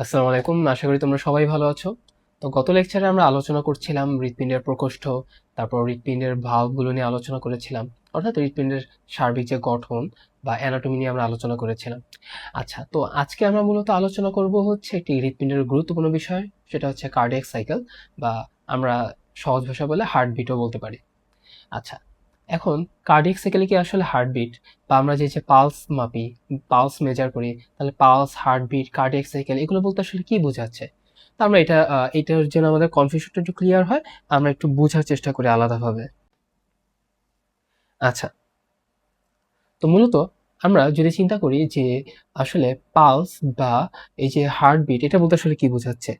আসসালামু আলাইকুম। আশা করি তোমরা সবাই ভালো আছো। তো গত লেকচারে আমরা আলোচনা করছিলাম হৃৎপিণ্ডের প্রকোষ্ঠ, তারপর হৃৎপিণ্ডের ভালভগুলো নিয়ে আলোচনা করেছিলাম, অর্থাৎ হৃৎপিণ্ডের সার্বিক যে গঠন বা অ্যানাটমি নিয়ে আমরা আলোচনা করেছিলাম। আচ্ছা, তো আজকে আমরা মূলত আলোচনা করব হচ্ছে একটি হৃৎপিণ্ডের গুরুত্বপূর্ণ বিষয়, সেটা হচ্ছে কার্ডিয়াক সাইকেল, বা আমরা সহজ ভাষা বলে হার্টবিটও বলতে পারি। আচ্ছা, এখন কার্ডিয়াক সাইকেলে কি আসলে হার্টবিট বা আমরা যে পালস মাপি, পালস মেজার করি, তাহলে পালস, হার্টবিট, কার্ডিয়াক সাইকেল এগুলো বলতে আসলে কি বোঝাচ্ছে? তো আমরা এটার জন্য আমাদের কনফিউশনটা একটু ক্লিয়ার হয়, আমরা একটু বোঝার চেষ্টা করি আলাদাভাবে। আচ্ছা, তো মূলত আমরা যদি চিন্তা করি যে আসলে পালস বা এই যে হার্টবিট এটা বলতে আসলে কি বোঝাচ্ছে,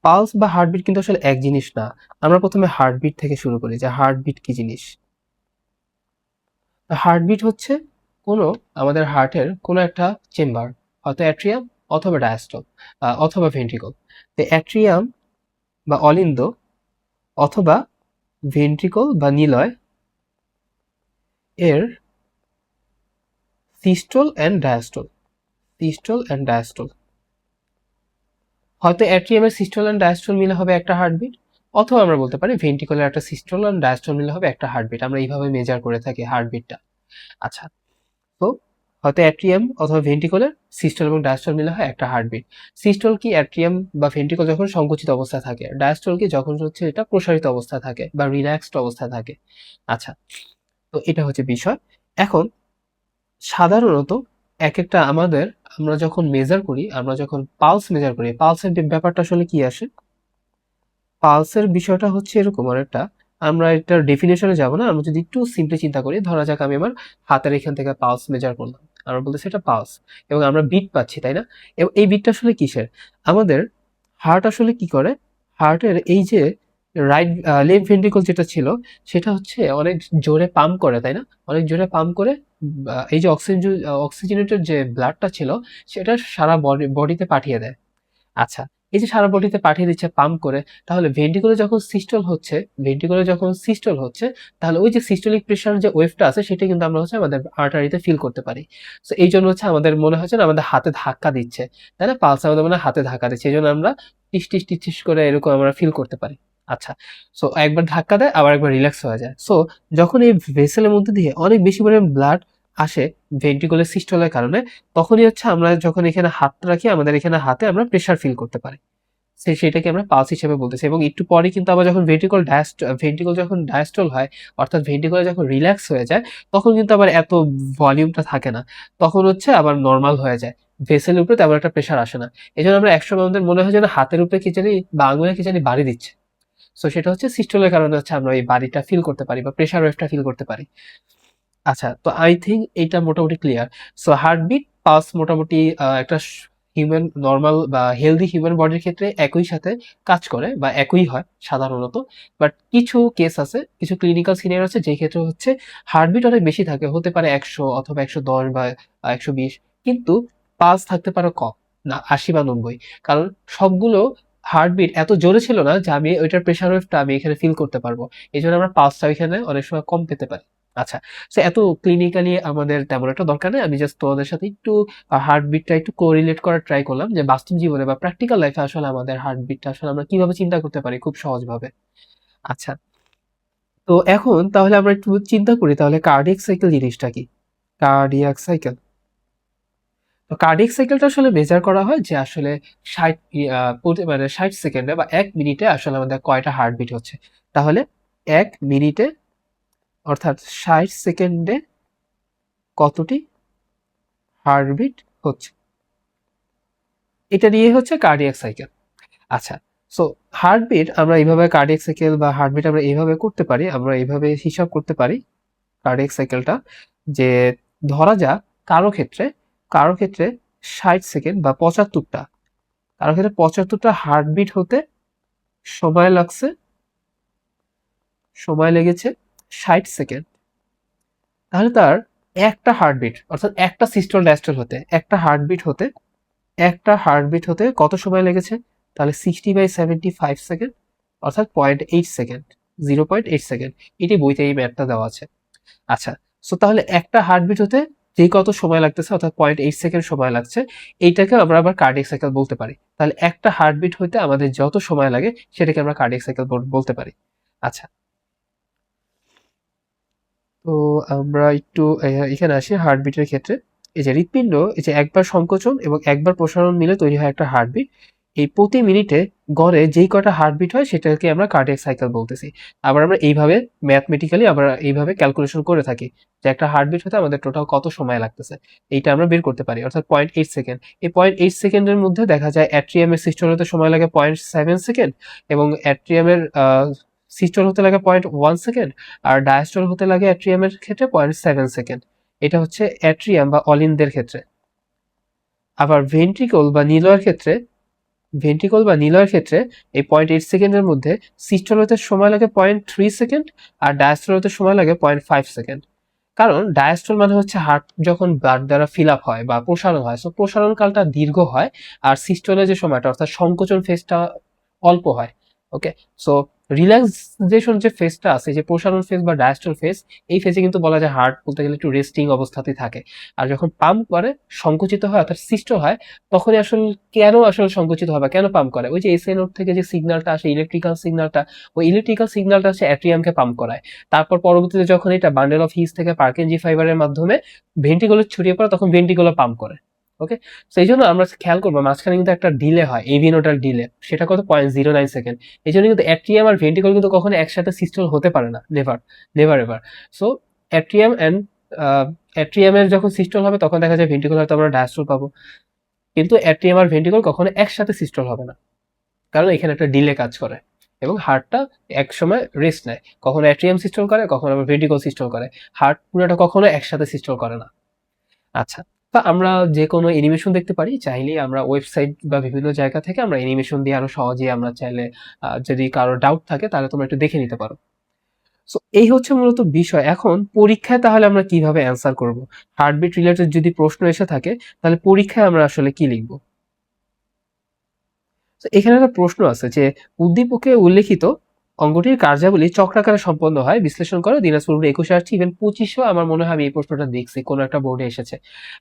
পালস বা হার্টবিট কিন্তু আসলে এক জিনিস না। আমরা প্রথমে হার্টবিট থেকে শুরু করি, যে হার্টবিট কি জিনিস। হার্টবিট হচ্ছে কোনো আমাদের হার্টের কোনো একটা চেম্বার, হয়তো অ্যাট্রিয়াম অথবা ডায়াস্টল অথবা ভেন্ট্রিকল। তো অ্যাট্রিয়াম বা অলিন্দ অথবা ভেন্ট্রিকল বা নিলয় এর systole and diastole, systole and diastole, হয়তো অ্যাট্রিয়ামের সিস্টল অ্যান্ড ডায়াস্টল মিলে হবে একটা হার্টবিট, অথবা আমরা বলতে পারি ভেন্ট্রিকলের একটা সিস্টল অ্যান্ড ডায়াস্টল মিলে হবে একটা হার্টবিট। আমরা এইভাবে মেজার করে থাকি হার্টবিটটা। আচ্ছা, তো হয়তো অ্যাট্রিয়াম অথবা ভেন্ট্রিকলের সিস্টল এবং ডায়াস্টল মিলে হয় একটা হার্টবিট। সিস্টল কি অ্যাট্রিয়াম বা ভেন্ট্রিকল যখন সংকুচিত অবস্থায় থাকে, ডায়াস্টল কি যখন হচ্ছে এটা প্রসারিত অবস্থায় থাকে বা রিল্যাক্সড অবস্থায় থাকে। আচ্ছা, তো এটা হচ্ছে বিষয়। এখন সাধারণত এক একটা আমরা যখন মেজার করি, আমরা যখন পালস মেজার করি, পালসের ব্যাপারটা আসলে কি আসে। পালসের বিষয়টা হচ্ছে এরকম একটা, আমরা এটার ডেফিনেশনে যাব না, আমরা যদি একটু সিম্পলি চিন্তা করি, ধরা যাক আমি আমার হাতের এখান থেকে পালস মেজার করলাম, আমরা বলতেছি এটা পালস, এবং আমরা বিট পাচ্ছি, তাই না? এবং এই বিটটা আসলে কিসের? আমাদের হার্ট আসলে কি করে, হার্টের এই যে লেফট ভেন্ট্রিকল যেটা ছিল, সেটা হচ্ছে অনেক জোরে পাম্প করে, তাই না? অনেক জোরে পাম্প করে এই যে অক্সিজেনেটেড যে ব্লাডটা ছিল, সেটা সারা বডিতে পাঠিয়ে দেয়। আচ্ছা, এই যে সারা বডিতে পাঠিয়ে দিচ্ছে পাম্প করে, তাহলে ভেন্ট্রিকুলার যখন সিস্টল হচ্ছে, তাহলে ওই যে সিস্টোলিক প্রেশার যে ওয়েভটা আছে, সেটা কিন্তু আমরা হচ্ছে আমাদের আর্টারিতে ফিল করতে পারি। সো এই জন্য হচ্ছে আমাদের মনে হচ্ছে না আমাদের হাতে ধাক্কা দিচ্ছে, তাই না? পালস আমাদের মনে হয় হাতে ধাক্কা দিচ্ছে, এই জন্য আমরা টিস টিস টিস টিস করে এরকম আমরা ফিল করতে পারি। আচ্ছা, সো একবার ধাক্কা দেয়, আবার একবার রিল্যাক্স হয়ে যায়। সো যখন এই ভেসেলের মধ্যে দিয়ে অনেক বেশি পরিমাণে ব্লাড আসে ভেন্ট্রিকুলার সিস্টলের কারণে, তখনই হচ্ছে আমরা যখন এখানে হাতটা রাখি, আমাদের এখানে হাতে আমরা প্রেসার ফিল করতে পারি। সেটাকে আমরা পালস হিসেবে বলতেছি। এবং একটু পরে কিন্তু আবার যখন ভেন্ট্রিকল যখন ডায়াস্টল হয়, অর্থাৎ ভেন্ট্রিকল যখন রিল্যাক্স হয়ে যায়, তখন কিন্তু আবার এত ভলিউমটা থাকে না, তখন হচ্ছে আবার নর্মাল হয়ে যায়, ভেসেলের উপরে তেমন একটা প্রেশার আসে না। এই জন্য আমরা একসময় আমাদের মনে হয় যেন হাতের উপরে কি জানি বা আঙুলে কি জানি বাড়ি দিচ্ছে। সো সেটা হচ্ছে সিস্টলের কারণে হচ্ছে আমরা এই বাড়িটা ফিল করতে পারি বা প্রেশার ওয়েভটা ফিল করতে পারি। আচ্ছা, তো আই থিঙ্ক এইটা মোটামুটি ক্লিয়ার। সো হার্টবিট, পালস মোটামুটি একটা হিউম্যান নর্মাল বা হেলদি হিউম্যান বডির ক্ষেত্রে একই সাথে কাজ করে বা একই হয় সাধারণত। বাট কিছু কেস আছে, কিছু ক্লিনিক্যাল সিনারিও আছে যে ক্ষেত্রে হচ্ছে হার্টবিট অনেক বেশি থাকে, হতে পারে 100 অথবা 110 বা 120, কিন্তু পালস থাকতে পারে কম, না 80 বা 90। কারণ সবগুলো হার্টবিট এত জোরে ছিল না যে আমি ওইটার প্রেশার ওয়েভটা আমি এখানে ফিল করতে পারবো, এই জন্য আমরা পালসটা এখানে অনেক সময় কম পেতে পারি। আচ্ছা, সো এত ক্লিনিক্যালি আমাদের তেমন একটা দরকার নেই, আমি জাস্ট তোমাদের সাথে একটু হার্টবিটটা একটু কোরিলেট করার ট্রাই করলাম, যে বাস্তব জীবনে বা প্র্যাকটিক্যাল লাইফে আসলে আমাদের হার্টবিটটা আসলে আমরা কিভাবে চিন্তা করতে পারি খুব সহজভাবে। আচ্ছা, তো এখন তাহলে আমরা একটু চিন্তা করি, তাহলে কার্ডিয়াক সাইকেল জিনিসটা কি। কার্ডিয়াক সাইকেল, তো কার্ডিয়াক সাইকেলটা আসলে মেজার করা হয় যে আসলে 60 মানে 60 সেকেন্ডে বা 1 মিনিটে আসলে আমাদের কয়টা হার্টবিট হচ্ছে। তাহলে 1 মিনিটে, অর্থাৎ 60 সেকেন্ডে কতটি হার্টবিট হচ্ছে, এটা নিয়ে হচ্ছে কার্ডিয়াক সাইকেল। আচ্ছা, সো হার্টবিট আমরা এইভাবে, কার্ডিয়াক সাইকেল বা হার্টবিট আমরা এইভাবে করতে পারি, আমরা এইভাবে হিসাব করতে পারি কার্ডিয়াক সাইকেলটা, যে ধরা যাক কারো ক্ষেত্রে 60 সেকেন্ড বা 75টা, কারো ক্ষেত্রে 75টা হার্টবিট হতে সময় লাগছে, সময় লেগেছে 60 সেকেন্ড। তাহলে তার একটা হার্টবিট, অর্থাৎ একটা সিস্টল ডায়াস্টল হতে, একটা হার্টবিট হতে কত সময় লেগেছে? তাহলে 60/75 সেকেন্ড, অর্থাৎ 0.8 সেকেন্ড, 0.8 সেকেন্ড। এটি বইতে এই ম্যাথটা দেওয়া আছে। আচ্ছা, সো তাহলে একটা হার্টবিট হতে যে কত সময় লাগতেছে অর্থাৎ 0.8 সেকেন্ড সময় লাগছে, এইটাকে আমরা আবার কার্ডিয়াক সাইকেল বলতে পারি। তাহলে একটা হার্টবিট হইতে আমাদের যত সময় লাগে সেটাকে আমরা কার্ডিয়াক সাইকেল বলতে পারি। আচ্ছা, তো আমরা একটু এখানে আসি হার্টবিটের ক্ষেত্রে। এই যে হৃৎপিণ্ড, এই যে একবার সংকোচন এবং একবার প্রসারণ মিলে তৈরি হয় একটা হার্টবিট। এই প্রতি মিনিটে গড়ে যেই কটা হার্টবিট হয় সেটাকে আমরা কার্ডিয়াক সাইকেল বলতেছি। আবার আমরা এইভাবে ম্যাথমেটিক্যালি আমরা এইভাবে ক্যালকুলেশন করে থাকি যে একটা হার্টবিট হতে আমাদের টোটাল কত সময় লাগতেছে, এইটা আমরা বের করতে পারি, অর্থাৎ 0.8 সেকেন্ড। এই 0.8 সেকেন্ডের মধ্যে দেখা যায় অ্যাট্রিয়ামের সিস্টোল হতে সময় লাগে 0.7 সেকেন্ড, এবং অ্যাট্রিয়ামের সিস্টোল হতে লাগে 0.1 সেকেন্ড, আর ডায়াস্টল হতে লাগে অ্যাট্রিয়ামের ক্ষেত্রে 0.7 সেকেন্ড। এটা হচ্ছে অ্যাট্রিয়াম বা অলিনদের ক্ষেত্রে। আবার ভেন্ট্রিকল বা নিলয়ের ক্ষেত্রে এই 0.8 সেকেন্ডের মধ্যে সিস্টোল হতে সময় লাগে 0.3 সেকেন্ড, আর ডায়াস্টল হতে সময় লাগে 0.5 সেকেন্ড। কারণ ডায়াস্টল মানে হচ্ছে হার্ট যখন ব্লাড দ্বারা ফিল আপ হয় বা প্রসারণ হয়, সো প্রসারণ কালটা দীর্ঘ হয়, আর সিস্টোলের যে সময়টা অর্থাৎ সংকোচন ফেজটা অল্প হয়। ওকে, সো রিল্যাক্সেশন যে ফেজটা আছে, যে প্রসারণ ফেজ বা ডায়াস্টল ফেজ, এই ফেজে কিন্তু বলা যায় হার্ট বলতে গেলে একটু রেস্টিং অবস্থাতেই থাকে। আর যখন পাম্প করে সংকুচিত হয় অর্থাৎ সিস্টোল হয়, তখনই আসলে কেন আসলে সংকুচিত হবে, কেন পাম্প করে, ওই যে এসএ নোড থেকে যে সিগন্যালটা আসে, ইলেকট্রিক্যাল সিগন্যালটা, ওই ইলেকট্রিক্যাল সিগন্যালটা হচ্ছে অ্যাট্রিয়ামকে পাম্প করায়। তারপর পরবর্তীতে যখন এটা বান্ডেল অফ হিস থেকে পার্কেনজি ফাইবারের মাধ্যমে ভেন্ট্রিকুলে ছড়িয়ে পড়ে, তখন ভেন্ট্রিকুলার পাম্প করে। ওকে, সেই জন্য আমরা খেয়াল করবো মাঝখানে কিন্তু একটা ডিলে হয়, এভি নোডাল ডিলে, সেটা কত 0.09 সেকেন্ড। এই জন্য কিন্তু অ্যাট্রিয়াম আর ভেন্ট্রিকল কিন্তু কখনো একসাথে সিস্টল হতে পারে না, never, never ever. So atrium and অ্যাট্রিয়ামের যখন সিস্টল হবে তখন দেখা যায় ভেন্ট্রিকল হয়তো আমরা ডায়াস্টল পাবো, কিন্তু অ্যাট্রিয়াম আর ভেন্ট্রিকল কখনো একসাথে সিস্টল হবে না, কারণ এখানে একটা ডিলে কাজ করে এবং হার্টটা এক সময় রেস্ট নেয়, কখনো অ্যাট্রিয়াম সিস্টল করে, কখনো আবার ভেন্ট্রিকল সিস্টল করে, হার্ট পুরোটা কখনো একসাথে সিস্টল করে না। আচ্ছা, তো আমরা যে কোনো অ্যানিমেশন দেখতে পারি, চাইলে আমরা ওয়েবসাইট বা বিভিন্ন জায়গা থেকে আমরা অ্যানিমেশন দিয়ে আরো সহজে আমরা চাইলে যদি কারো ডাউট থাকে তাহলে তোমরা একটু দেখে নিতে পারো। সো এই হচ্ছে মূলত বিষয়। এখন পরীক্ষায় তাহলে আমরা কিভাবে অ্যান্সার করব, হার্টবিট রিলেটেড যদি প্রশ্ন এসে থাকে তাহলে পরীক্ষায় আমরা আসলে কি লিখব। তো এখানে একটা প্রশ্ন আছে যে উদ্দীপকে উল্লেখিত অঙ্গটির কার্যাবলী চক্রাকারে সম্পন্ন হয়, বিশ্লেষণ করো। দিনাজপুর 21 আসছে, ইভেন 25-ও আমার মনে হয় আমি এই প্রশ্নটা দেখছি কোনো একটা বোর্ডে এসেছে।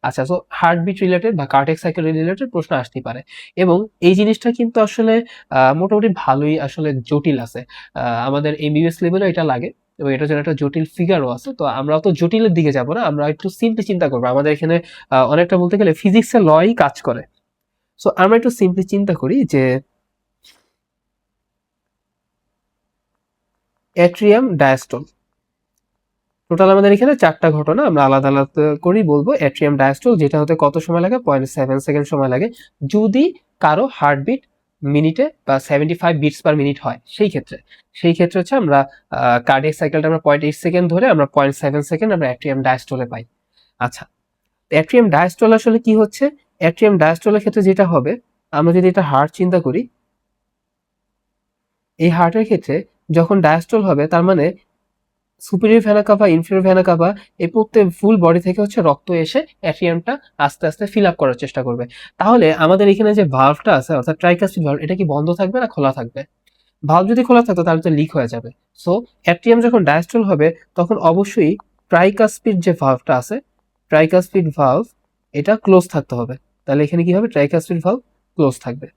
আচ্ছা, তো হার্টবিট রিলেটেড বা কার্ডিয়াক সাইকেল রিলেটেড প্রশ্ন আসতেই পারে, এবং এই জিনিসটা কিন্তু আসলে মোটামুটি ভালোই আসলে জটিল আছে। আমাদের এমবিবিএস লেভেলে এটা লাগে, এবং এটার জন্য একটা জটিল ফিগারও আছে। তো আমরা অত জটিলের দিকে যাব না, আমরা একটু সিম্পলি চিন্তা করবো। আমাদের এখানে অনেকটা বলতে গেলে ফিজিক্সের লই কাজ করে। সো আমরা একটু সিম্পলি চিন্তা করি যে অ্যাট্রিয়াম ডায়াস্টল, টোটাল আমাদের এখানে 4টা ঘটনা, আমরা আলাদা আলাদা করেই বলবো। অ্যাট্রিয়াম ডায়াস্টল যেটা হতে কত সময় লাগে, 0.7 সেকেন্ড সময় লাগে যদি কারো হার্টবিট মিনিটে বা 75 বিটস পার মিনিট হয়। সেই ক্ষেত্রে হচ্ছে আমরা কার্ডিয়াক সাইকেলটা আমরা 0.8 সেকেন্ড ধরে আমরা 0.7 সেকেন্ড আমরা অ্যাট্রিয়াম ডায়াস্টলে পাই। আচ্ছা, অ্যাট্রিয়াম ডায়াস্টল আসলে কি হচ্ছে, অ্যাট্রিয়াম ডায়াস্টলের ক্ষেত্রে যেটা হবে, আমরা যদি এটা হার্ট চিন্তা করি, এই হার্টের ক্ষেত্রে যখন ডায়াস্টল হবে তার মানে superior vena CAVA, inferior vena CAVA, এই প্রত্যেক ফুল বডি থেকে হচ্ছে রক্ত এসে অ্যাট্রিয়ামটা আস্তে আস্তে ফিল আপ করার চেষ্টা করবে। তাহলে আমাদের এখানে যে ভালভটা আছে অর্থাৎ ট্রাইকাস্পিড ভালভ, এটা কি বন্ধ থাকবে না খোলা থাকবে? ভালভ যদি খোলা থাকতো তাহলে তো লিক হয়ে যাবে। সো অ্যাট্রিয়াম যখন ডায়াস্টল হবে তখন অবশ্যই ট্রাইকাস্পিড যে ভালভটা আছে, ট্রাইকাস্পিড ভালভ, এটা ক্লোজ থাকতে হবে। তাহলে এখানে কি হবে, ট্রাইকাস্পিড ভালভ ক্লোজ থাকবে।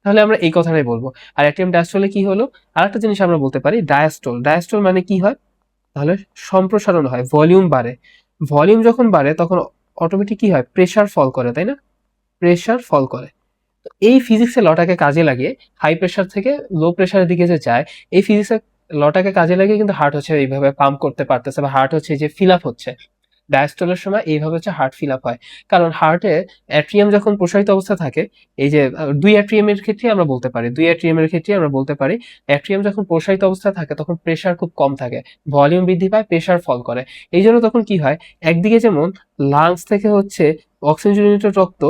তাহলে আমরা এই কথাটাই বলবো। আর অ্যাট্রিয়াম ডায়াস্টলে কি হলো, আরেকটা জিনিস আমরা বলতে পারি, ডায়াস্টল। ডায়াস্টল মানে কি হয়, তাহলে সম্প্রসারণ হয়, ভলিউম বাড়ে। ভলিউম যখন বাড়ে তখন অটোমেটিক কি হয়, প্রেসার ফল করে, তাই না? প্রেসার ফল করে। তো এই ফিজিক্সের লটাকে কাজে লাগিয়ে হাই প্রেসার থেকে লো প্রেসারের দিকে যে যায়, এই ফিজিক্সের লটাকে কাজে লাগিয়ে কিন্তু হার্ট হচ্ছে এইভাবে পাম্প করতে পারতেছে, বা হার্ট হচ্ছে যে ফিল আপ হচ্ছে ডায়াস্টলের সময়, এইভাবে হচ্ছে হার্ট ফিল আপ হয়। কারণ হার্টে অ্যাট্রিয়াম যখন প্রসারিত অবস্থা থাকে, এই যে দুই অ্যাট্রিয়ামের ক্ষেত্রে আমরা বলতে পারি, অ্যাট্রিয়াম যখন প্রসারিত অবস্থা থাকে তখন প্রেসার খুব কম থাকে, ভলিউম বৃদ্ধি পায়, প্রেসার ফল করে। এই জন্য তখন কি হয়, একদিকে যেমন লাংস থেকে হচ্ছে অক্সিজেনজনিত রক্ত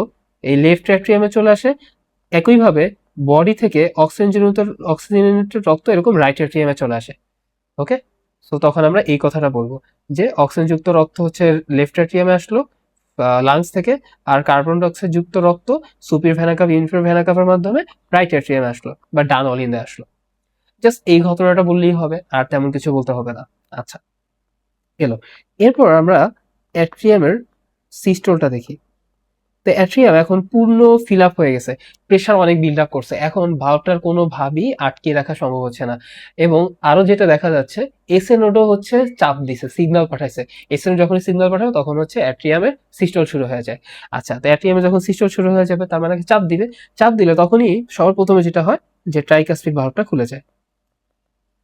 এই লেফট অ্যাট্রিয়ামে চলে আসে, একইভাবে বডি থেকে অক্সিজেনজনিত রক্ত এরকম রাইট অ্যাট্রিয়ামে চলে আসে। ওকে, সো তখন আমরা এই কথাটা বলবো যে অক্সিজেনযুক্ত রক্ত হচ্ছে লেফট অ্যাট্রিয়ামে আসলো লাংস থেকে, আর কার্বন ডাইঅক্সাইড যুক্ত রক্ত সুপির ভেনা কাভ, ইনফিরিয়র ভেনা কাভার মাধ্যমে রাইট অ্যাট্রিয়ামে আসলো বা ডান অলিন্দে আসলো। জাস্ট এই ঘটনাটা বললেই হবে, আর তেমন কিছু বলতে হবে না। আচ্ছা, এলো। এরপর আমরা অ্যাট্রিয়ামের সিস্টোলটা দেখি। তো অ্যাট্রিয়াম এখন পূর্ণ ফিল আপ হয়ে গেছে, প্রেশার অনেক বিল্ড আপ করছে, এখন ভালভটার কোনোভাবেই আটকে রাখা সম্ভব হচ্ছে না। এবং আরো যেটা দেখা যাচ্ছে, এসএ নোডও হচ্ছে চাপ দিছে, সিগন্যাল পাঠাইছে। এসএ নোড যখন সিগন্যাল পাঠাবে তখন হচ্ছে অ্যাট্রিয়ামের সিস্টল শুরু হয়ে যায়। আচ্ছা, তো অ্যাট্রিয়ামে যখন সিস্টল শুরু হয়ে যাবে তার মানে কি চাপ দিবে, চাপ দিলে তখনই সবার প্রথমে যেটা হয় যে ট্রাইকাসপিড ভালভটা খুলে যায়।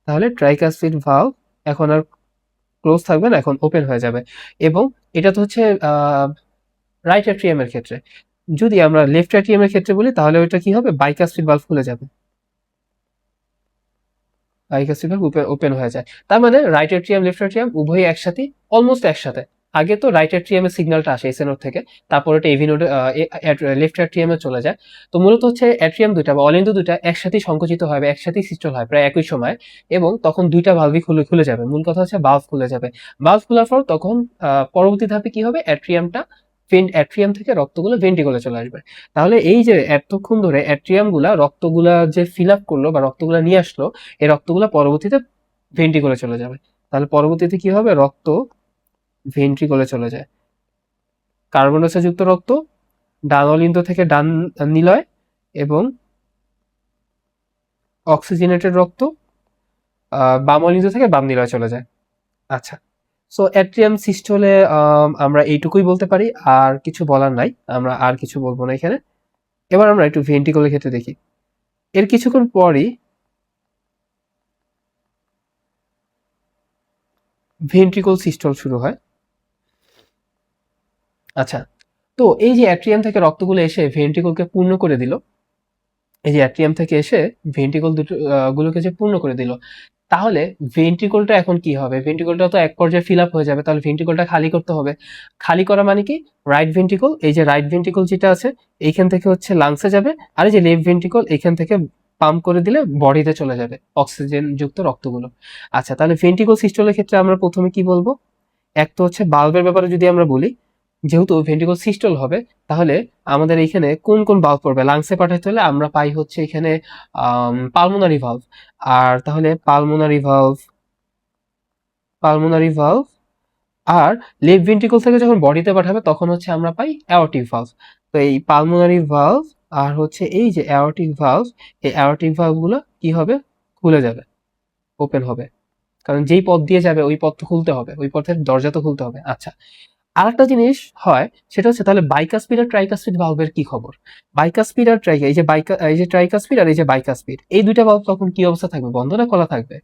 তাহলে ট্রাইকাসপিড ভালভ এখন আর ক্লোজ থাকবে না, এখন ওপেন হয়ে যাবে। এবং এটা তো হচ্ছে রাইট অ্যাট্রিয়ামের ক্ষেত্রে। যদি আমরা লেফট অ্যাট্রিয়ামের ক্ষেত্রে বলি তাহলে ওইটা কি হবে, বাইকাস্পিড ভালভ খুলে যাবে, বাইকাস্পিড ভালভ ওপেন হয়ে যায়। তার মানে রাইট অ্যাট্রিয়াম লেফট অ্যাট্রিয়াম উভয়ই একসাথে, অলমোস্ট একসাথে। আগে তো রাইট অ্যাট্রিয়ামের সিগন্যালটা আসে এসএ নোড থেকে, তারপর ওটা এভি নোডে লেফট অ্যাট্রিয়ামে চলে যায়। তো মূলত হচ্ছে অ্যাট্রিয়াম দুইটা বা অলিন্দ দুইটা একসাথেই সংকুচিত হয় বা একসাথেই সিস্টল হয় প্রায় একই সময়, এবং তখন দুইটা ভালভই খুলে খুলে যাবে। মূল কথা হচ্ছে ভালভ খুলে যাবে। ভালভ খোলার পর তখন পরবর্তী ধাপে কি হবে, অ্যাট্রিয়ামটা অ্যাট্রিয়াম থেকে রক্তগুলো ভেন্ট্রিকলে চলে আসবে। তাহলে এই যে এতক্ষণ ধরে অ্যাট্রিয়াম গুলা রক্তগুলা যে ফিল আপ করলো বা রক্তগুলা নিয়ে আসলো, এই রক্তগুলো পরবর্তীতে ভেন্ট্রিকলে চলে যাবে। তাহলে পরবর্তীতে কি হবে, রক্ত ভেন্ট্রিকলে চলে যায়। কার্বনডাইঅক্সাইড যুক্ত রক্ত ডান অলিন্দ থেকে ডান নিলয়, এবং অক্সিজেনেটেড রক্ত বাম অলিন্দ থেকে বাম নিলয় চলে যায়। আচ্ছা, সো অ্যাট্রিয়াম সিস্টলে আমরা এইটুকুই বলতে পারি, আর কিছু বলার নাই, আমরা আর কিছু বলবো না এখানে। এবার আমরা একটু ভেন্ট্রিকলের ক্ষেত্রে দেখি। এর কিছুক্ষণ পরই ভেন্ট্রিকল সিস্টল শুরু হয়। আচ্ছা, তো এই যে অ্যাট্রিয়াম থেকে রক্তগুলো এসে ভেন্ট্রিকলকে পূর্ণ করে দিল, এই যে অ্যাট্রিয়াম থেকে এসে ভেন্ট্রিকল দুটো গুলোকে যে পূর্ণ করে দিল, তাহলে ভেন্ট্রিকলটা এখন কি হবে, ভেন্ট্রিকলটা তো এক পর্যায়ে ফিল আপ হয়ে যাবে, তাহলে ভেন্ট্রিকলটা খালি করতে হবে। খালি করা মানে কি, রাইট ভেন্ট্রিকল, এই যে রাইট ভেন্ট্রিকল যেটা আছে এইখান থেকে হচ্ছে লাংসে যাবে, আর এই যে লেফট ভেন্ট্রিকল এখান থেকে পাম্প করে দিলে বডিতে চলে যাবে অক্সিজেন যুক্ত রক্তগুলো। আচ্ছা, তাহলে ভেন্ট্রিকল সিস্টলের ক্ষেত্রে আমরা প্রথমে কি বলবো, এক তো হচ্ছে বাল্বের ব্যাপারে যদি আমরা বলি, যেহেতু ভেন্ট্রিকল সিস্টল হবে, তাহলে আমাদের এখানে কোন কোন ভালভ পড়বে, লাংসে পাঠাইতে হলে আমরা পাই হচ্ছে এখানে পালমোনারি ভালভ। আর তাহলে পালমোনারি ভালভ আর লেফট ভেন্ট্রিকল থেকে যখন বডিতে পাঠাবে তখন হচ্ছে আমরা পাই অ্যাওর্টিক ভালভ। তো এই পালমোনারি ভালভ আর হচ্ছে এই যে অ্যাওর্টিক ভালভ, এই অ্যাওর্টিক ভালভ গুলো কি হবে, খুলে যাবে, ওপেন হবে। কারণ যেই পথ দিয়ে যাবে ওই পথ তো খুলতে হবে, ওই পথের দরজা তো খুলতে হবে। আচ্ছা, আরেকটা জিনিস হয়, সেটা হচ্ছে তাহলে বাইকাস্পিড আর ট্রাইকাস্পিড ভালভের কি খবর। বাইকাস্পিড আর এই যে ট্রাইকাস্পিড আর এই যে বাইকাস্পিড, এই দুইটা ভালভ তখন কি অবস্থা থাকবে, বন্ধ না খোলা থাকবে।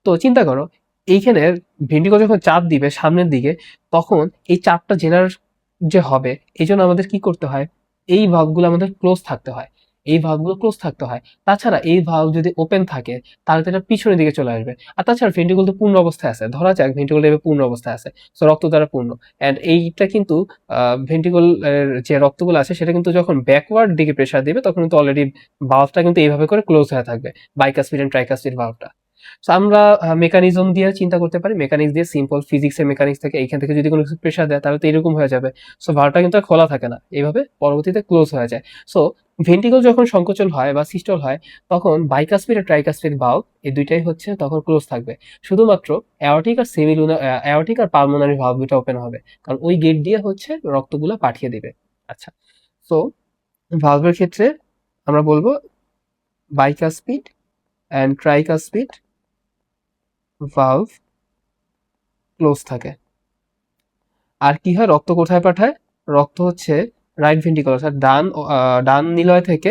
তো চিন্তা করো, এইখানে ভেন্ট্রিকল যখন চাপ দিবে সামনের দিকে, তখন এই চাপটা জেনারেট যে হবে, এই জন্য আমাদের কি করতে হয়, এই ভালভগুলো আমাদের ক্লোজ থাকতে হয়, এই ভালভগুলো ক্লোজ থাকতে হয়। তাছাড়া এই ভালভ যদি ওপেন থাকে তাহলে তো এটা পিছনের দিকে চলে আসবে। আর তাছাড়া ভেন্ট্রিকল তো পূর্ণ অবস্থায় আছে, ধরা যাক ভেন্ট্রিকল পূর্ণ অবস্থায় আছে, তো রক্ত দ্বারা পূর্ণ। অ্যান্ড এইটা কিন্তু ভেন্ট্রিকল যে রক্তগুলো আছে সেটা কিন্তু যখন ব্যাকওয়ার্ড দিকে প্রেসার দিবে তখন কিন্তু অলরেডি ভালভটা কিন্তু এইভাবে করে ক্লোজ হয়ে থাকবে, বাইকাস্পিড এন্ড ট্রাইকাস্পিড ভালভটা। সো আমরা মেকানিজম দিয়ে চিন্তা করতে পারি, মেকানিক্স দিয়ে, সিম্পল ফিজিক্সের মেকানিক্স থেকে এইখান থেকে যদি কোনো কিছু প্রেসার দেয় তাহলে তো এরকম হয়ে যাবে। সো ভালভটা কিন্তু আর খোলা থাকে না, এইভাবে পরবর্তীতে ক্লোজ হয়ে যায়। সো ভেন্ট্রিকল যখন সংকোচন হয় বা সিস্টল হয় তখন বাইকাস্পিড আর ট্রাইকাস্পিড ভালভ এই দুইটাই হচ্ছে তখন ক্লোজ থাকবে। শুধুমাত্র অ্যাওর্টিক আর সেমিলুনার অ্যাওর্টিক আর পালমোনারি ভালভ দুটো ওপেন হবে, কারণ ওই গেট দিয়ে হচ্ছে রক্তগুলো পাঠিয়ে দিবে। আচ্ছা, সো ভালভের ক্ষেত্রে আমরা বলবো bicuspid and tricuspid valve close থাকে। আর কি হয়, রক্ত কোথায় পাঠায়, রক্ত হচ্ছে রাইট ভেন্ট্রিকল অর্থাৎ ডান নিলয় থেকে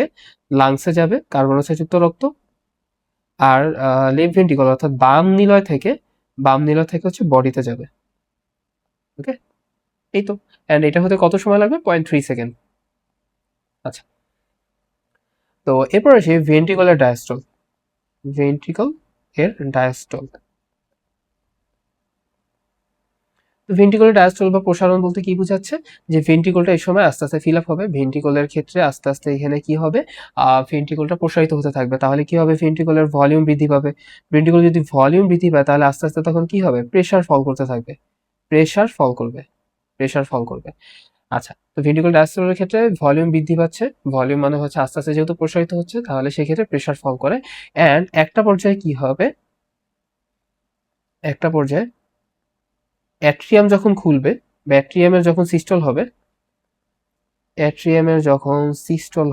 লাংসে যাবে কার্বন যুক্ত রক্ত, আর লেফট ভেন্ট্রিকল অর্থাৎ বাম নিলয় থেকে হচ্ছে বডিতে যাবে। ওকে, এই তো। এন্ড এটা হতে কত সময় লাগবে, 0.3 সেকেন্ড। আচ্ছা, তো এরপর আসি ভেন্ট্রিকলের ডায়াস্টল। ভেন্ট্রিকল এর ডায়াস্টল, ভেন্ট্রিকলের ডায়াস্টল বা প্রসারণ বলতে কি বোঝাচ্ছে, যে ভেন্ট্রিকলটা এই সময় আস্তে আস্তে ফিল আপ হবে, ভেন্ট্রিকলের ক্ষেত্রে আস্তে আস্তে এখানে কি হবে, ভেন্ট্রিকলটা প্রসারিত হতে থাকবে। তাহলে কি হবে, ভেন্ট্রিকলের ভলিউম বৃদ্ধি পাবে। ভেন্ট্রিকল যদি ভলিউম বৃদ্ধি পায় তাহলে আস্তে আস্তে তখন কি হবে, প্রেসার ফল করতে থাকবে, প্রেসার ফল করবে, প্রেসার ফল করবে। আচ্ছা, তো ভেন্ট্রিকল ডায়াস্টলের ক্ষেত্রে ভলিউম বৃদ্ধি পাচ্ছে, ভলিউম মানে হচ্ছে আস্তে আস্তে যেহেতু প্রসারিত হচ্ছে তাহলে সেক্ষেত্রে প্রেসার ফল করে। অ্যান্ড একটা পর্যায়ে কি হবে, একটা পর্যায়ে অ্যাট্রিয়াম যখন খুলবে বা অ্যাট্রিয়ামের যখন সিস্টল হবে অ্যাট্রিয়ামের যখন সিস্টল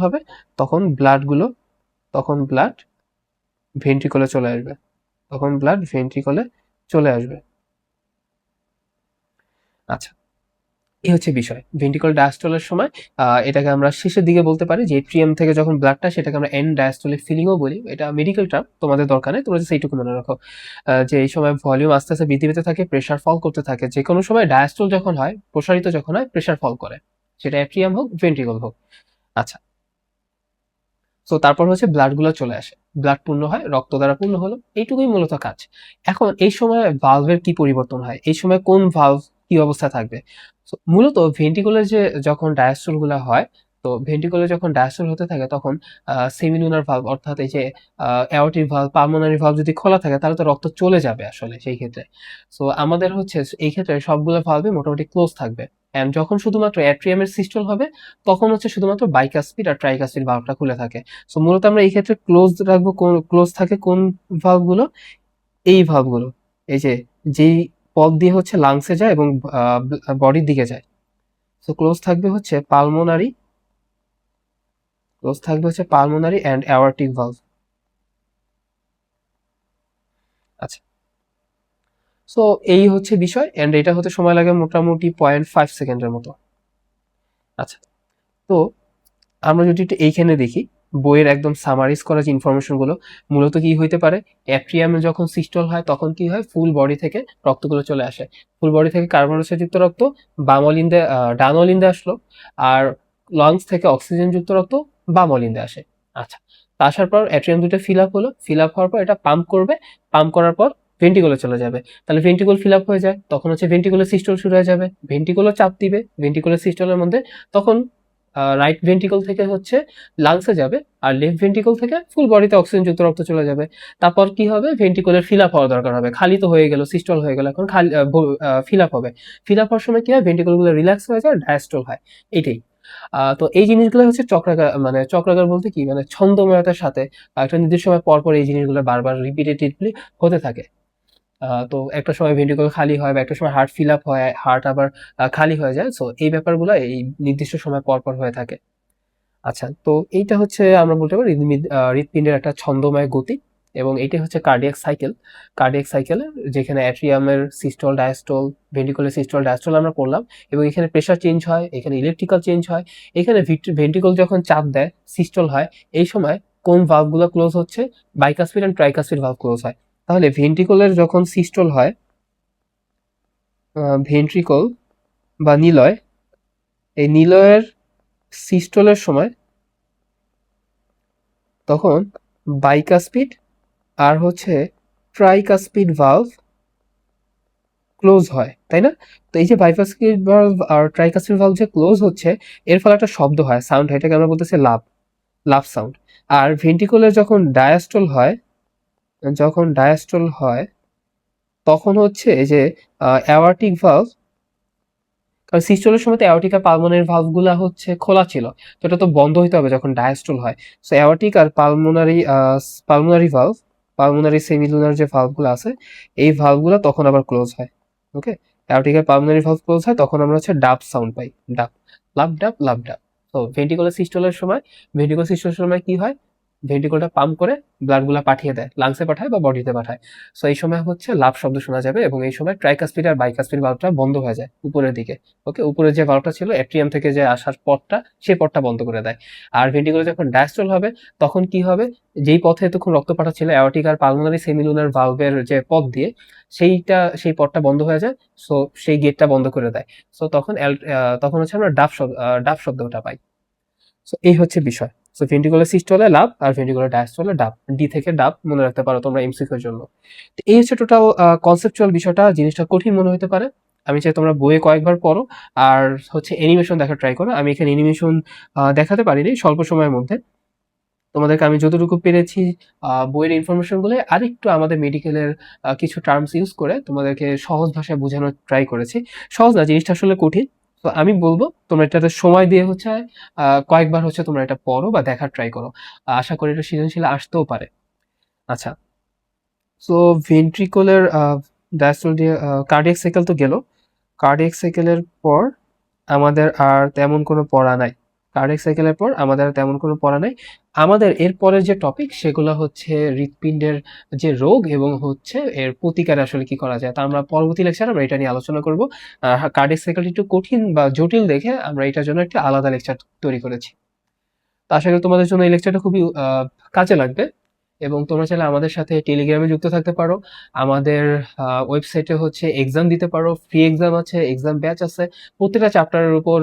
হবে, তখন ব্লাড ভেন্ট্রিকলে চলে আসবে। আচ্ছা, এই হচ্ছে বিষয়। ভেন্ট্রিকল ডায়াস্টলের সময় এটাকে আমরা শেষের দিকে বলতে পারি যে এট্রিয়াম থেকে যখন ব্লাডটা, সেটাকে আমরা এন্ড ডায়াস্টলিক ফিলিংও বলি। এটা মেডিকেল টার্ম, তোমাদের দরকার নেই, তোমরা জাস্ট এইটুকু মনে রাখো যে এই সময় ভলিউম আস্তে আস্তে বৃদ্ধি পেতে থাকে, প্রেশার ফল করতে থাকে। যে কোনো সময় ডায়াস্টল যখন হয়, প্রসারিত যখন হয়, প্রেশার ফল করে, সেটা এট্রিয়াম হোক ভেন্ট্রিকল হোক। আচ্ছা, তো তারপর হচ্ছে ব্লাড গুলো চলে আসে, ব্লাড পূর্ণ হয়, রক্ত দ্বারা পূর্ণ হলো, এইটুকুই মূলত কাজ। এখন এই সময় ভালভের কি পরিবর্তন হয়, এই সময় কোন ভালভ কি অবস্থা থাকবে? মূলত ভেন্ট্রিকুলার যে যখন ডায়াস্টল গুলা হয়, তো ভেন্ট্রিকুলার যখন ডায়াস্টল হতে থাকে তখন সেমিলুনার ভালভ, অর্থাৎ এই যে অ্যাওর্টিক ভালভ, পালমোনারি ভালভ যদি খোলা থাকে তাহলে তো রক্ত চলে যাবে আসলে সেই ক্ষেত্রে। সো আমাদের হচ্ছে এই ক্ষেত্রে সবগুলো ভালভই মোটামুটি ক্লোজ থাকবে। এন্ড যখন শুধুমাত্র অ্যাট্রিয়ামের সিস্টল হবে, তখন হচ্ছে শুধুমাত্র বাইকাসপিড আর ট্রাইকাসপিড ভালভটা খুলে থাকে। সো মূলত আমরা এই ক্ষেত্রে ক্লোজ রাখবো, ক্লোজ থাকে কোন ভালভগুলো? এই ভালভগুলো, এই যে যেই পথ দিয়ে হচ্ছে লাংসে যায় এবং বডির দিকে যায়। সো ক্লোজ থাকবে হচ্ছে পালমোনারি অ্যান্ড অ্যাওর্টিক ভালভ। আচ্ছা, সো এই হচ্ছে বিষয়, এন্ড এটা হতে সময় লাগে মোটামুটি 0.5 সেকেন্ডের মতো। আচ্ছা, তো আমরা যদি একটু এইখানে দেখি বইয়ের একদম সামারাইজ করা যে ইনফরমেশন গুলো, মূলত কি হইতে পারে, অ্যাট্রিয়ামে যখন সিস্টল হয় তখন কি হয়, ফুল বডি থেকে রক্তগুলো চলে আসে। ফুল বডি থেকে কার্বন যুক্ত রক্ত বাম অলিন্দে ডান অলিন্দে আসলো, আর লাংস থেকে অক্সিজেন যুক্ত রক্ত বাম অলিন্দে আসে। আচ্ছা, তা আসার পর অ্যাট্রিয়াম দুটো ফিল আপ হলো, ফিল আপ হওয়ার পর এটা পাম্প করবে, পাম্প করার পর ভেন্টিকুলে চলে যাবে। তাহলে ভেন্টিকুল ফিল আপ হয়ে যায়, তখন হচ্ছে ভেন্টিকুলার সিস্টল শুরু হয়ে যাবে, ভেন্টিকুলার চাপ দিবে, ভেন্টিকুলার সিস্টলের মধ্যে তখন রাইট ভেন্ট্রিকল থেকে হচ্ছে লাংসে যাবে, আর লেফট ভেন্ট্রিকল থেকে ফুল বডিতে অক্সিজেন যুক্ত রক্ত চলে যাবে। তারপর কি হবে, ভেন্ট্রিকলের ফিল আপ হওয়ার দরকার হবে, খালি তো হয়ে গেল, সিস্টল হয়ে গেল, এখন খালি ফিল আপ হবে। ফিল আপ হওয়ার সময় কি হয়, ভেন্ট্রিকল গুলো রিল্যাক্স হয়ে যায়, ডায়াস্টল হয়, এটাই। তো এই জিনিসগুলো হচ্ছে চক্রাকার, মানে চক্রাকার বলতে কি, মানে ছন্দময়তার সাথে একটা নির্দিষ্ট সময় পর পর এই জিনিসগুলো বারবার রিপিটেটিভলি হতে থাকে। তো একটা সময় ভেন্ট্রিকল খালি হয়, বা একটা সময় হার্ট ফিল আপ হয়, হার্ট আবার খালি হয়ে যায়। সো এই ব্যাপারগুলো এই নির্দিষ্ট সময় পর পর হয়ে থাকে। আচ্ছা, তো এইটা হচ্ছে আমরা বলতে পারি হৃৎপিণ্ডের একটা ছন্দময় গতি, এবং এইটাই হচ্ছে কার্ডিয়াক সাইকেল, যেখানে অ্যাট্রিয়ামের সিস্টল ডায়াস্টল, ভেন্ট্রিকলের সিস্টল ডায়াস্টল আমরা পড়লাম, এবং এখানে প্রেশার চেঞ্জ হয়, এখানে ইলেকট্রিক্যাল চেঞ্জ হয়, এখানে ভেন্ট্রিকল যখন চাপ দেয়, সিস্টল হয়, এই সময় কোন ভালভগুলো ক্লোজ হচ্ছে, bicuspid and tricuspid valve close হয়। তাহলে ভেন্ট্রিকলের যখন সিস্টল হয়, ভেন্ট্রিকল বা নিলয়, এই নিলয়ের সিস্টলের সময় তখন বাইকাসপিড আর হচ্ছে ট্রাইকাসপিড ভালভ ক্লোজ হয়, তাই না? তো এই যে বাইকাসপিড ভালভ আর ট্রাইকাসপিড ভালভ যে ক্লোজ হচ্ছে, এর ফলে একটা শব্দ হয়, সাউন্ড হয়, এটাকে আমরা বলতেছি লাভ, লাভ সাউন্ড। আর ভেন্ট্রিকলের যখন ডায়াস্টল হয় তখন হচ্ছে এই যে অ্যাওর্টিক ভালভ, কারণ সিস্টলের সময় তো অ্যাওর্টিক আর পালমোনারি ভালভগুলা হচ্ছে খোলা ছিল, তো এটা তো বন্ধ হইতে হবে যখন ডায়াস্টল হয়। সো অ্যাওর্টিক আর পালমোনারি ভালভ, পালমোনারি সেমিলুনার যে ভালভগুলো আছে, এই ভালভগুলো তখন আবার ক্লোজ হয়। ওকে, অ্যাওর্টিক আর পালমোনারি ভালভ ক্লোজ হয়, তখন আমরা হচ্ছে ডাব সাউন্ড পাই, ডাব, লাভ ডাব, লাভ ডাব। তো ভেন্ট্রিকুলার সিস্টলের সময় কি হয়, ভেন্ট্রিকলটা পাম্প করে ব্লাড গুলা পাঠিয়ে দেয়, লাংসে পাঠায় বা বডিতে পাঠায়। সো এই সময় হচ্ছে লাভ শব্দ শোনা যাবে, এবং এই সময় ট্রাইকাসপিড আর বাইকাসপিড ভালভটা বন্ধ হয়ে যায় উপরের দিকে। ওকে, উপরে যে ভালভটা ছিল অ্যাট্রিয়াম থেকে যে আসার পথটা, সেই পথটা বন্ধ করে দেয়। আর ভেন্ট্রিকুলার যখন ডায়াস্টল হবে, তখন কি হবে, যেই পথে এতক্ষণ রক্ত পাঠাচ্ছিল অ্যাওর্টিক আর পালমোনারি সেমিলুনার ভালভের যে পথ দিয়ে, সেই পথটা বন্ধ হয়ে যায়। সো সেই গেটটা বন্ধ করে দেয়। সো তখন হচ্ছে আমরা ডাব শব্দটা পাই। সো এই হচ্ছে বিষয়। সো ভেন্ট্রিকুলার সিস্টলে লাভ, আর ভেন্ট্রিকুলার ডায়াস্টলে ডাব, ডি থেকে ডাব মনে রাখতে পারো তোমরা এমসিকিউ এর জন্য। তো এই হচ্ছে টোটাল কনসেপচুয়াল বিষয়টা। জিনিসটা কঠিন মনে হতে পারে, আমি চাই তোমরা বইয়ে কয়েকবার পড়ো, আর হচ্ছে অ্যানিমেশন দেখার ট্রাই করো। আমি এখানে অ্যানিমেশন দেখাতে পারিনি স্বল্প সময়ের মধ্যে, তোমাদেরকে আমি যতটুকু পেরেছি বইয়ের ইনফরমেশন গুলো আরেকটু আমাদের মেডিকেলের কিছু টার্মস ইউজ করে তোমাদেরকে সহজ ভাষায় বোঝানোর ট্রাই করেছি। সহজ না, জিনিসটা আসলে কঠিন। তো আমি বলবো তোমরা এটাতে সময় দিয়ে হচ্ছে কয়েকবার হচ্ছে তোমরা এটা পড়ো বা দেখার ট্রাই করো। আশা করি এটা সৃজনশীল আসতেও পারে। আচ্ছা, সো ভেন্ট্রিকুলার ডায়াস্টল দিয়ে কার্ডিয়াক সাইকেল তো গেল। কার্ডিয়াক সাইকেলের পর আমাদের আর তেমন কোনো পড়া নাই। কার্ডিয়াক সাইকেলের পর আমাদের আর তেমন কোনো পড়া নাই। আমাদের এরপরের যে টপিক সেগুলো হচ্ছে হৃৎপিণ্ডের যে রোগ এবং হচ্ছে এর প্রতিকারে আসলে কি করা যায়। তা আমরা পরবর্তী লেকচারে আমরা এটা নিয়ে আলোচনা করব। কার্ডিয়াক সাইকেলটি একটু কঠিন বা জটিল দেখে আমরা এটার জন্য একটা আলাদা লেকচার তৈরি করেছি। তো আশা করি তোমাদের জন্য এই লেকচারটা খুবই কাজে লাগবে এবং তোমরা চাইলে আমাদের সাথে টেলিগ্রামে যুক্ত থাকতে পারো। আমাদের ওয়েবসাইটে হচ্ছে এক্সাম দিতে পারো, ফ্রি এক্সাম আছে, এক্সাম ব্যাচ আছে, প্রত্যেকটা চ্যাপ্টারের উপর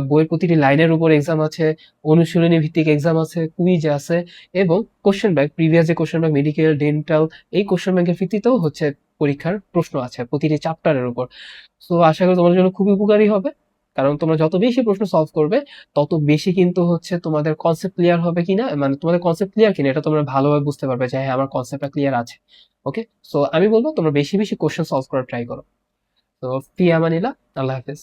বইয়ের প্রতিটি লাইনের উপর এক্সাম আছে, অনুশীলনী ভিত্তিক এক্সাম আছে, কুইজ আছে এবং কোশ্চেন ব্যাংক, প্রিভিয়াস যে কোশ্চেন ব্যাংক মেডিকেল ডেন্টাল এই কোশ্চেন ব্যাংকের ভিত্তিতেও হচ্ছে পরীক্ষার প্রশ্ন আছে প্রতিটি চ্যাপ্টারের উপর। সো আশা করি তোমাদের জন্য খুবই উপকারী হবে, কারণ তোমরা যত বেশি প্রশ্ন সলভ করবে তত বেশি কিন্তু হচ্ছে তোমাদের কনসেপ্ট ক্লিয়ার হবে কিনা, মানে তোমাদের কনসেপ্ট ক্লিয়ার কিনা এটা তোমরা ভালোভাবে বুঝতে পারবে যে হ্যাঁ আমার কনসেপ্টটা ক্লিয়ার আছে। ওকে, সো আমি বলবো তোমরা বেশি বেশি কোশ্চেন সলভ করার ট্রাই করো। তো ফি আমানিল্লাহ, আল্লাহ হাফেজ।